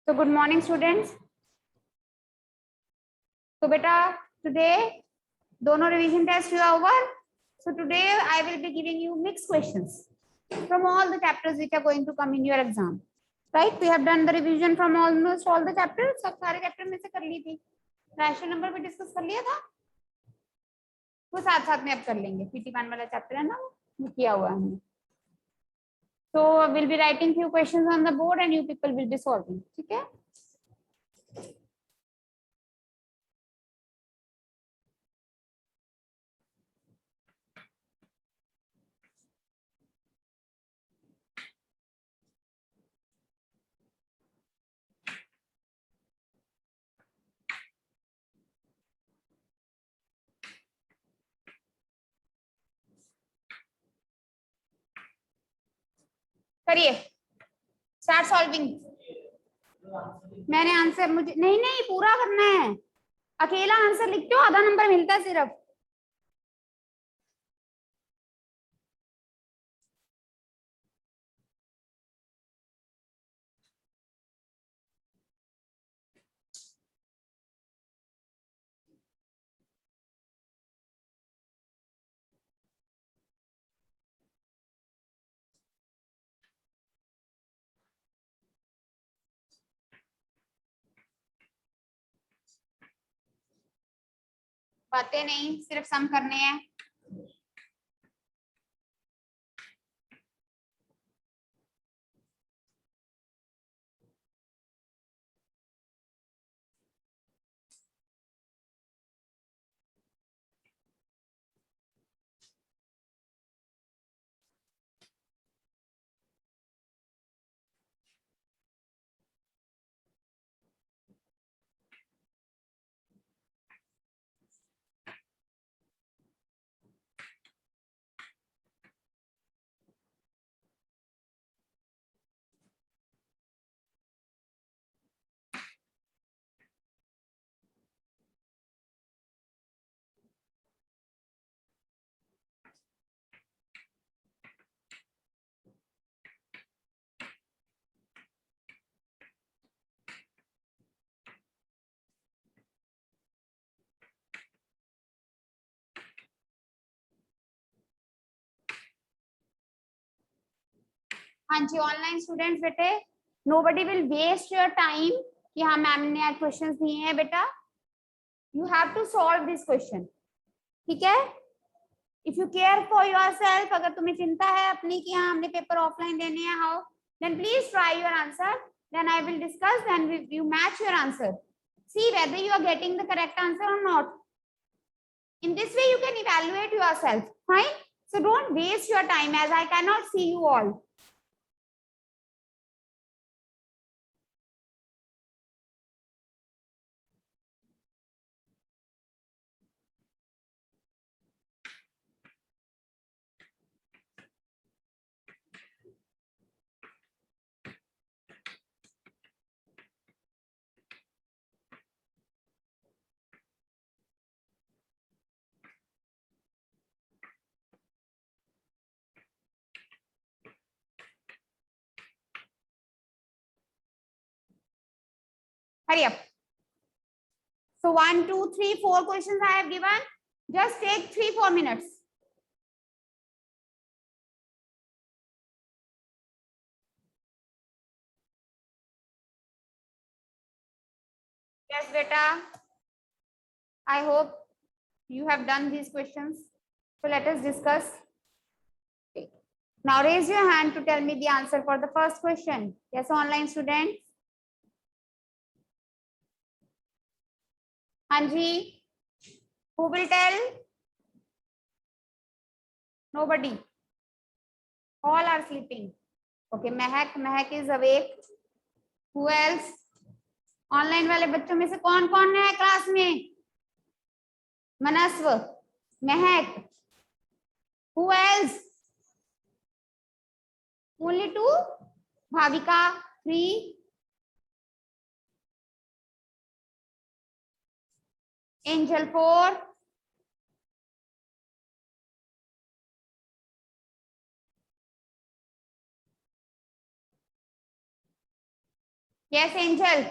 So good morning students. So beta today दोनों revision test हुआ over. So today I will be giving you mixed questions from all the chapters which are going to come in your exam. Right? We have done the revision from almost all the chapters. सब सारे chapter में से कर ली थी. Rational number भी discuss कर लिया था. वो साथ साथ में अब कर लेंगे. PT1 वाला chapter है ना वो किया हुआ है हमने. So we'll be writing few questions on the board and you people will be solving. ठीक है? करिए स्टार्ट सॉल्विंग. मैंने आंसर मुझे नहीं पूरा करना है. अकेला आंसर लिखते हो आधा नंबर मिलता है सिर्फ. बातें नहीं सिर्फ सम करने हैं. हाँ जी ऑनलाइन स्टूडेंट्स बेटे nobody will waste your time कि हाँ मैम ने आज क्वेश्चंस दिए हैं बेटा. You have to solve this question. ठीक है. If you care for yourself अगर तुम्हें चिंता है अपनी कि हाँ हमने पेपर ऑफलाइन देने हैं how then please try your answer. Then I will discuss then you match your answer. See whether you are getting the correct answer और not. In this way you can evaluate yourself. Fine. So don't waste your time as I cannot see you all. Hurry up. So 1, 2, 3, 4 questions I have given. Just take 3-4 minutes. Yes, beta. I hope you have done these questions. So let us discuss. Okay. Now raise your hand to tell me the answer for the first question. Yes, online students. Anji, who will tell? Nobody. All are sleeping. Okay, Mehak is awake. Who else? Online वाले बच्चों में से कौन कौन है class में? मनस्व, महक. Who else? Only 2. Bhavika 3. Angel 4. Yes angel.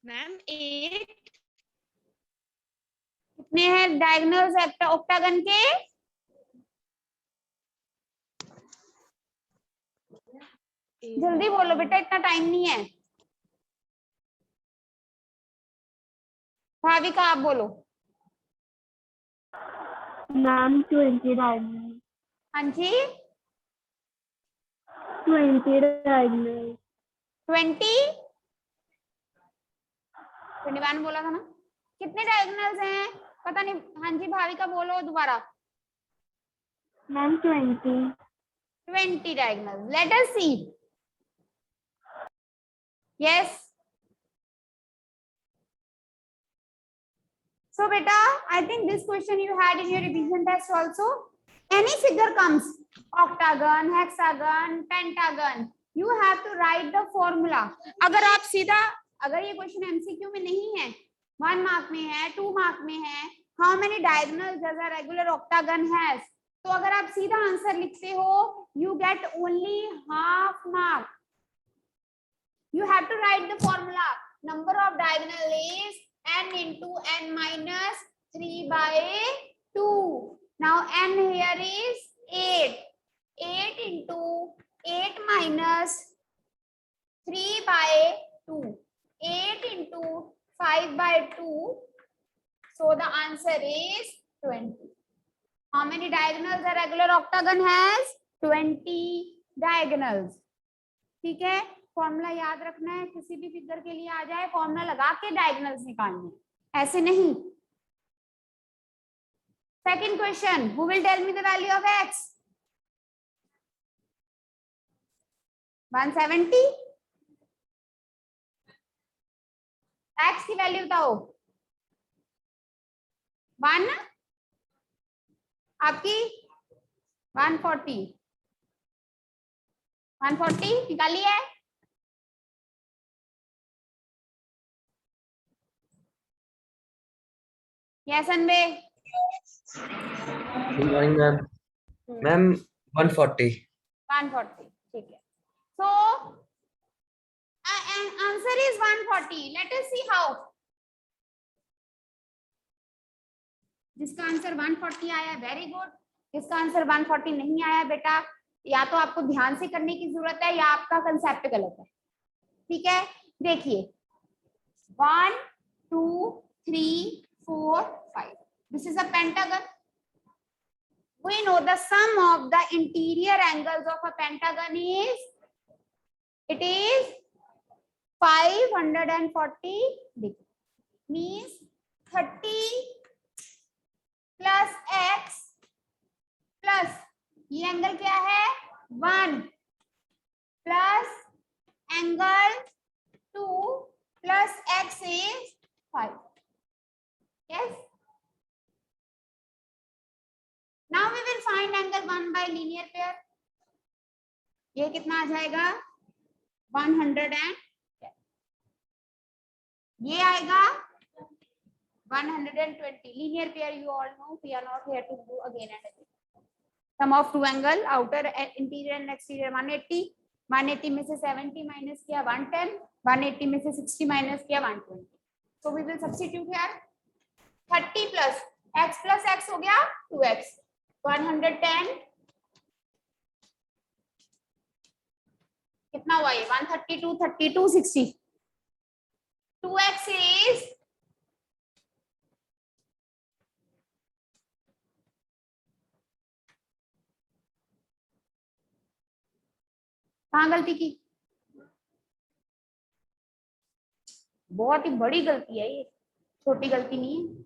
Ma'am 8 कितने हैं डायगोनल्स ऑक्टागन के? जल्दी बोलो बेटा, इतना टाइम नहीं है। भाविका आप बोलो। Ma'am 20 diagonal. हाँ जी 20 डायगोनल। 20 21 बोला था ना। कितने डायगोनल्स हैं पता नहीं। हाँ जी भाविका बोलो दोबारा। Ma'am 20। 20 diagonals. Let us see. Yes. So beta, I think this question you had in your revision test also. Any figure comes, octagon, hexagon, pentagon. You have to write the formula. अगर आप सीधा, अगर ये question MCQ में नहीं है, 1 mark में है, 2 मार्क में है, how many diagonals does a regular octagon has? तो अगर आप सीधा आंसर लिखते हो, you get only half mark. You have to write the formula. Number of diagonal is n into n minus 3 by 2. Now n here is 8. 8 into 8 minus 3 by 2. 8 into 5 by 2. So the answer is 20. How many diagonals a regular octagon has? 20 diagonals. ठीक है, formula याद रखना है, किसी भी figure के लिए आ जाए फॉर्मूला लगा के डायगोनल्स निकालने, ऐसे नहीं। Second question, who will tell me the value of x? 170। x की वैल्यू बताओ। 1 आपकी 140। 140 निकाली है। यस अनबे। Good morning ma'am. मैम 140। 140 ठीक है। So answer is 140. Let us see how. जिसका आंसर 140 आया वेरी गुड। जिसका आंसर 140 नहीं आया बेटा, या तो आपको ध्यान से करने की जरूरत है या आपका कंसेप्ट गलत है। ठीक है, देखिए 1 2 3 4 5। This is a pentagon. We know the sum of the interior angles of a pentagon is, it is 540 degree. Means 30 plus x plus ये एंगल क्या है 1 plus angle 2 plus x is 5. Yes. Now we will find angle 1 by linear pair. ये कितना आ जाएगा 110। ये आएगा 120। linear pair you all know, we are not here to do again and again. Sum of two angle, outer interior and exterior 180। 180 में से 70 minus किया 110। 180 में से 60 माइनस किया 120। So we will substitute here 30 plus x हो गया 2x। 110 कितना हुआ ये 132 32 60। 2x is कहाँ गलती की, बहुत ही बड़ी गलती है ये, छोटी गलती नहीं है।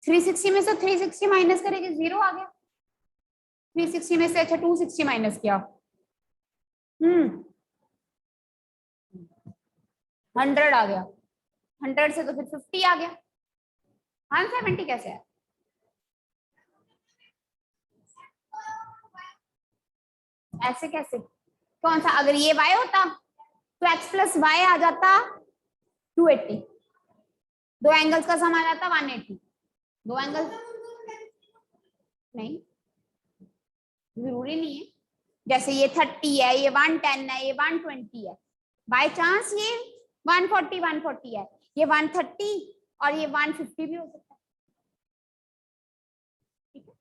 360 में से 360 माइनस करेंगे 0 आ गया। 360 में से अच्छा 260 माइनस किया 100 आ गया। 100 से तो फिर 50 आ गया। 170 कैसे है? ऐसे कैसे, कौन सा, अगर ये y होता तो x प्लस वाई आ जाता 280, दो एंगल्स का सम आ जाता 180, दो एंगल नहीं, जरूरी नहीं है। जैसे ये 30 है, ये 110 है, ये 120 है, बाय चांस ये 140 है, ये 130 और ये 150 भी हो सकता है। ठीक है,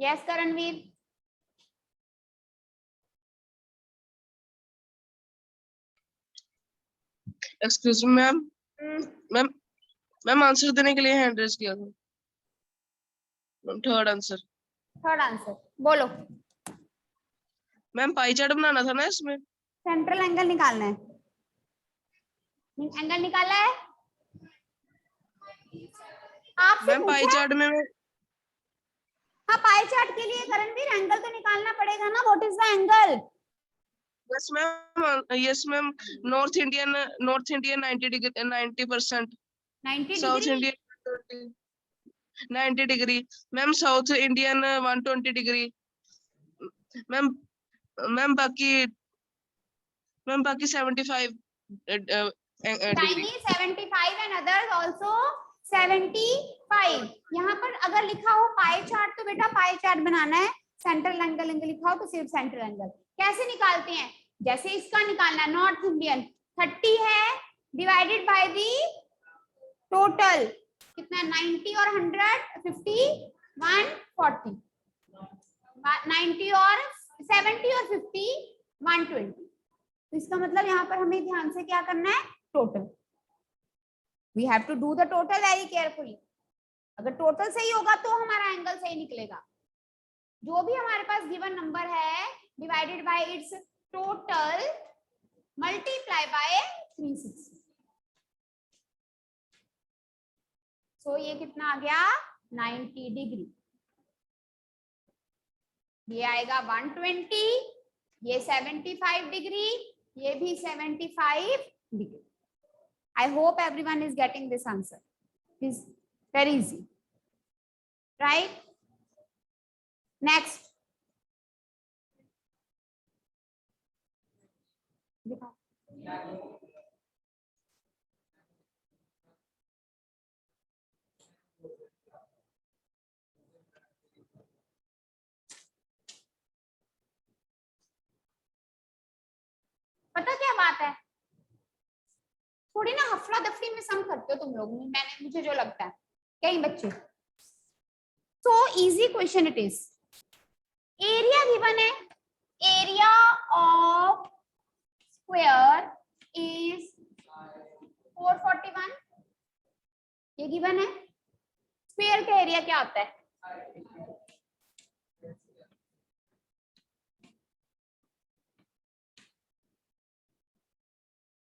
yes Karanveer. Excuse me ma'am, ma'am ma'am answer देने के लिए हैंड रेज किया था ma'am. Third answer. Third answer बोलो। मैम पाई चार्ट बनाना था ना इसमें। सेंट्रल एंगल निकालना है, एंगल निकाला है आपसे मैम पाई पूछा है? चार्ट में हाँ, पाई चार्ट के लिए करणवीर एंगल तो निकालना पड़ेगा ना, what is the angle? Yes ma'am, north Indian 90 degree 90%, 90 south degree. Indian 90 degree, ma'am south Indian 120 degree, ma'am ma'am बाकी 75 degree. Chinese 75 and others also 75। यहाँ पर अगर लिखा हो पाई चार्ट तो बेटा पाई चार्ट बनाना है, सेंट्रल एंगल लिखा हो तो सिर्फ सेंट्रल एंगल। कैसे निकालते हैं, जैसे इसका निकालना है, नॉर्थ इंडियन 30 है डिवाइडेड बाय दी टोटल कितना, 90 और 150 140, 90 और 70 और 50 120। तो इसका मतलब यहाँ पर हमें ध्यान से क्या करना है, total. We have to do the total very carefully. अगर टोटल सही होगा तो हमारा एंगल सही निकलेगा। जो भी हमारे पास गिवन नंबर है divided by it's total multiply by 360। सो ये कितना आ गया, 90 डिग्री। ये आएगा 120, ये 75 डिग्री, ये भी 75 degree. I hope everyone is getting this answer. It is very easy, right? Next. पता क्या बात है, थोड़ी ना हफड़ा दफड़ी में सम करते हो तुम लोग, मैंने मुझे जो लगता है कई बच्चे। So easy question it is. Area given है, एरिया ऑफ स्क्वायर इज 441, ये गिवन है। स्क्वायर का एरिया क्या होता है,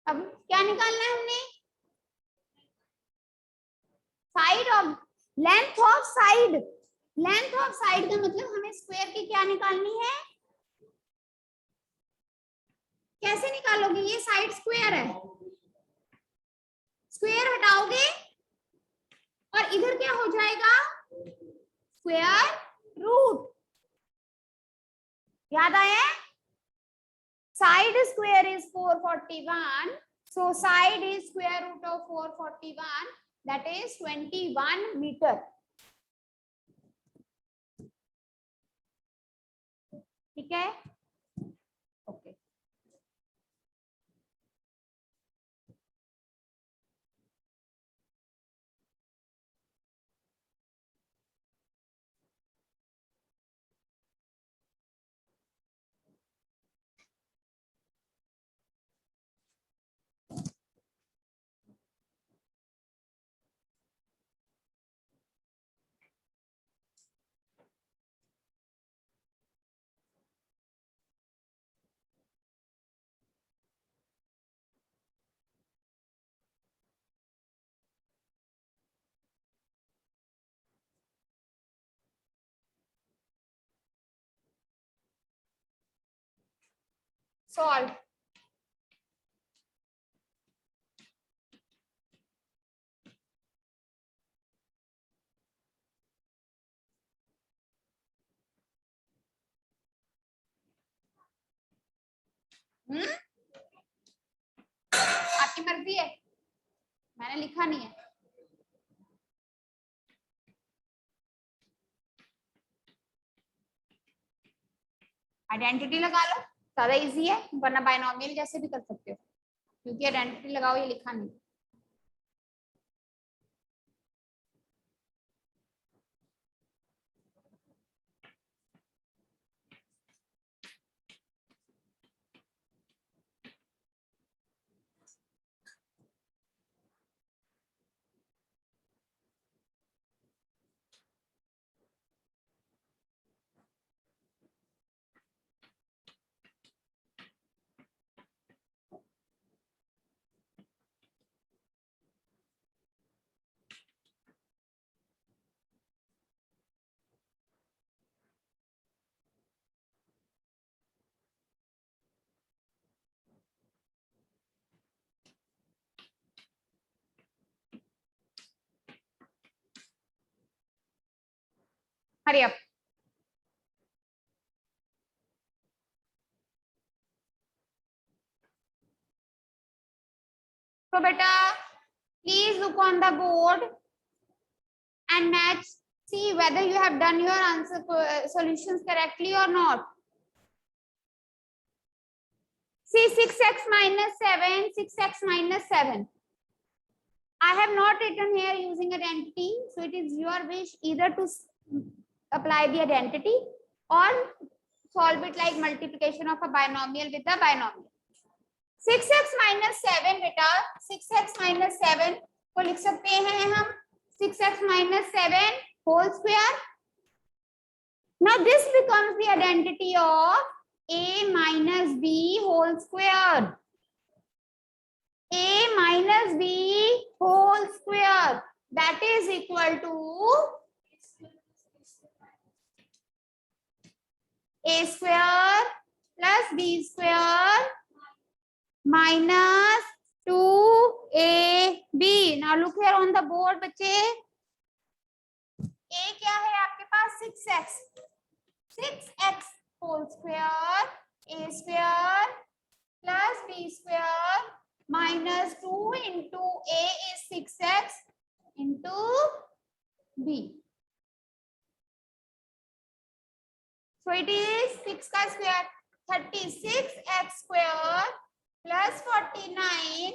अब क्या निकालना है हमने, side of, length of side. Length of side का मतलब हमें स्क्वायर की क्या निकालनी है, कैसे निकालोगे, ये साइड स्क्वायर है, स्क्वायर हटाओगे और इधर क्या हो जाएगा, स्क्वायर रूट। याद आया, side square is 441, so side is square root of 441, that is 21 meter। ठीक है, ओके। Solve। आपकी मर्जी है, मैंने लिखा नहीं है। आइडेंटिटी लगा लो, ज्यादा इजी है, वरना बायनोमियल जैसे भी कर सकते हो, क्योंकि आइडेंटिटी लगाओ, ये लिखा नहीं। Hurry up. तो बेटा please look on the board and match, see whether you have done your answer solutions correctly or not. See 6x minus 7, 6x minus 7. I have not written here using identity, so it is your wish either to apply the identity or solve it like multiplication of a binomial with a binomial. 6x minus 7 बेटा, 6x minus 7 को लिख सकते हैं हम 6x minus 7 whole square. Now this becomes the identity of a minus b whole square. A minus b whole square, that is equal to a square plus b square minus 2ab. Now look here on the board बच्चे, a क्या है आपके पास 6x, 6x whole square, a square plus b square minus 2 into a is 6x into b. So it is 6 का square 36x square plus 49,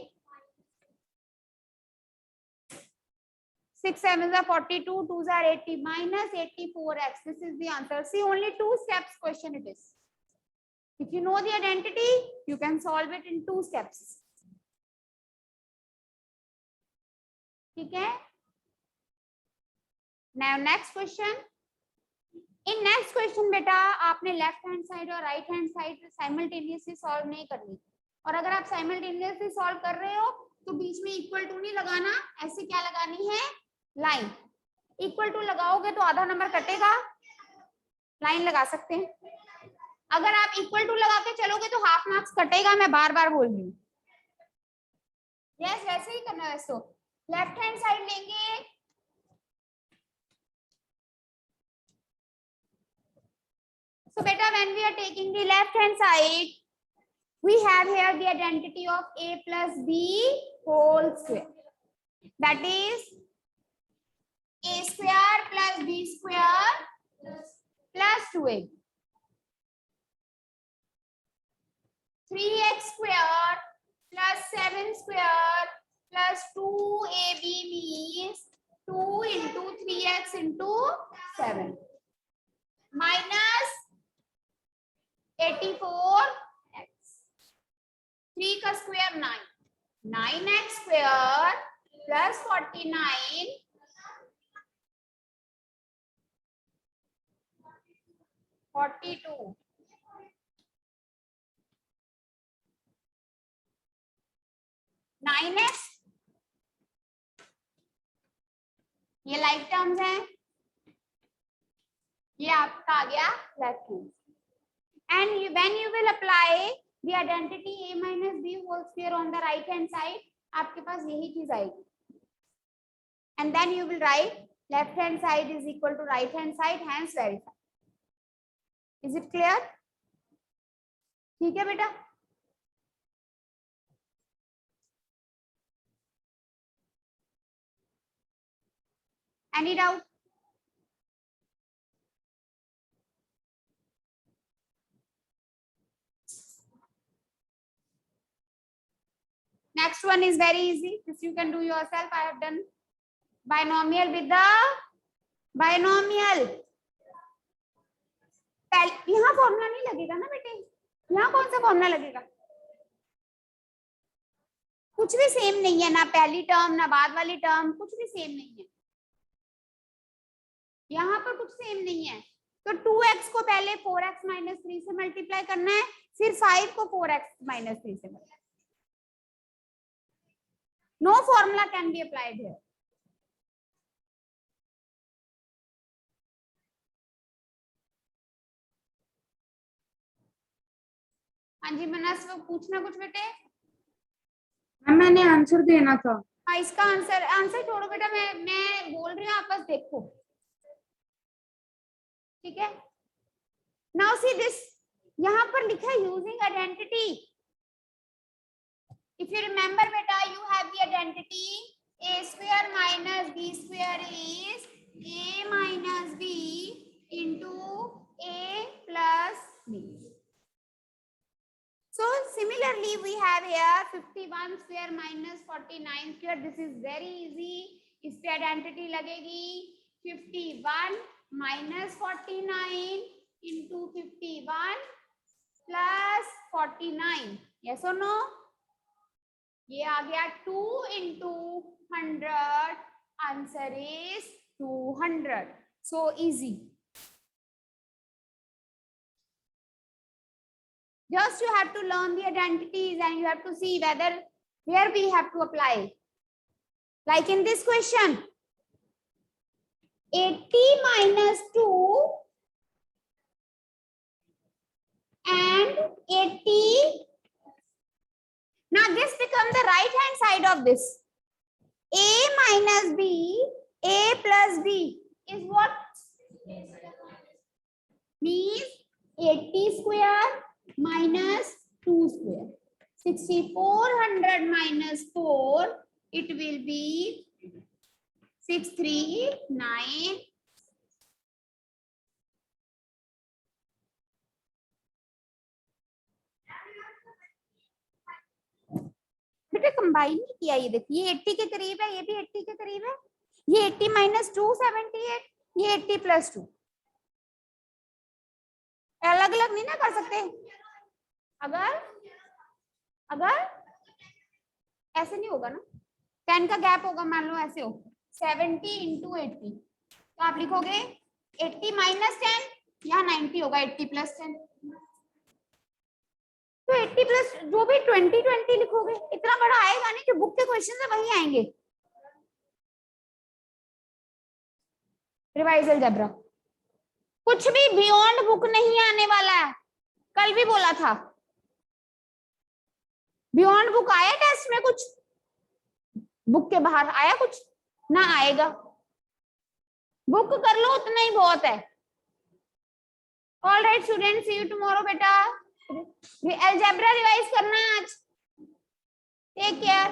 6 7s are 42, 2s are 80 minus 84x. This is the answer. See, only 2 steps question it is. If you know the identity, you can solve it in 2 steps. ठीक है? Now next question. In next question बेटा आपने left hand side और right hand side simultaneously solve नहीं करनी, और अगर आप साइमल्टेनियसली सॉल्व कर रहे हो तो बीच में इक्वल टू नहीं लगाना, ऐसे क्या लगानी है, लाइन। इक्वल टू लगाओगे तो आधा नंबर कटेगा, लाइन लगा सकते हैं। अगर आप इक्वल टू लगा के चलोगे तो हाफ मार्क्स कटेगा, मैं बार बार बोल रही हूँ। यस, वैसे ही करना है। तो लेफ्ट हैंड साइड लेंगे, so beta when we are taking the left hand side, we have here the identity of a plus b whole square, that is a square plus b square plus 2ab. 3x square plus 7 square plus 2ab means 2 into 3x into 7 minus 84x. 3 का square 9, 9x square plus 49 42 9x, ये like terms हैं, ये आपका आ गया left hand. And when you will apply the identity a minus b whole square on the right hand side, आपके पास यही चीज आएगी, and then you will write left hand side is equal to right hand side, hence verify. Is it clear? ठीक है बेटा, Any doubt? Next one is very easy. This you can do yourself. I have done binomial with the binomial. यहाँ formula नहीं लगेगा ना बेटे, यहाँ कौन सा फॉर्मूला लगेगा? कुछ भी सेम नहीं है, ना पहली टर्म ना बाद वाली टर्म, कुछ भी सेम नहीं है। यहाँ पर कुछ सेम नहीं है। तो 2x को पहले 4x माइनस 3 से मल्टीप्लाई करना है, फिर 5 को 4x माइनस 3 से multiply. No formula can be applied here. हाँ जी मनस, पूछना कुछ बेटे? मैंने आंसर देना था। हाँ, इसका आंसर छोड़ो बेटा, मैं बोल रही हूँ, आप बस देखो, ठीक है? नाउ सी दिस, यहाँ पर लिखा है using identity. If you remember बेटा, you have the identity a square minus b square is a minus b into a plus b. So similarly we have here 51 square minus 49 square. This is very easy. इस पे identity लगेगी 51 minus 49 into 51 plus 49. Yes or no? ये आ गया 2 into 100. Answer is 200. So easy. Just you have to learn the identities and you have to see whether where we have to apply. Like in this question, 80 minus 2 and 80. Now this becomes the right hand side of this. A minus B, A plus B is what? Means 80 square minus 2 square. 6400 minus 4, it will be 639. बेटे combine नहीं किया, ये देखिए, ये 80 के करीब है, ये भी 80 के करीब है। ये 80 माइनस 2 78, ये 80 प्लस 2। अलग अलग नहीं ना कर सकते। अगर ऐसे नहीं होगा ना, 10 का गैप होगा, मान लो ऐसे हो 70 इंटू 80, तो आप लिखोगे 80 माइनस 10, यहाँ 90 होगा 80 प्लस 10, तो 80 प्लस जो भी 20 लिखोगे, इतना बड़ा आएगा नहीं, जो बुक के क्वेश्चन है वही आएंगे। रिवाइज अलजेब्रा कुछ भी बियॉन्ड बुक नहीं आने वाला है, कल भी बोला था। बियॉन्ड बुक आया टेस्ट में, कुछ बुक के बाहर आया कुछ ना आएगा। बुक कर लो, उतना ही बहुत है। All right student, see you tomorrow बेटा। अलजेब्रा रिवाइज करना आज। Take care.